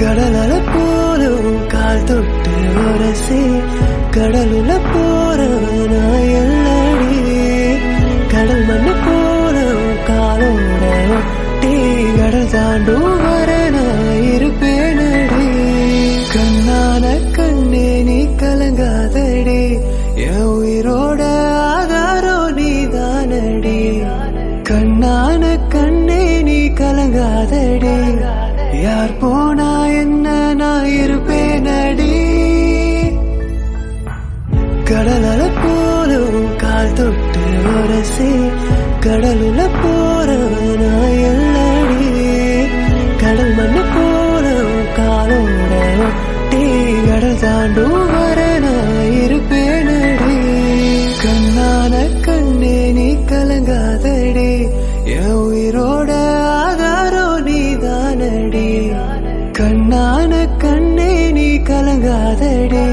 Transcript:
கடலல போலும் கால் தொட்டு உரசி கடலுல போற நான் எல்லடி கடல் மண்ணு போலும் காலோட ஒட்டி கடல் தாண்டும் வர நான் இருப்பேனடி கண்ணான கண்ணே நீ கலங்காதடி என் உயிரோட ஆதாரம் நீதானடி கண்ணான கண்ணே நீ கலங்காதடி யார் போனா என்ன நான் இருப்பேனடி கடலல போலும் கால் தொட்டு உரசி கடலுல போற நான் எல்லடி கடல் மண்ணு போலும் காலோட ஒட்டி கடல் தாண்டும் வர நான் இருப்பேனடி கண்ணான கண்ணே நீ கலங்காதடி என் உயிரோட ஆதாரம் நீதானடி கண்ணான கண்ணே நீ கலங்காதடி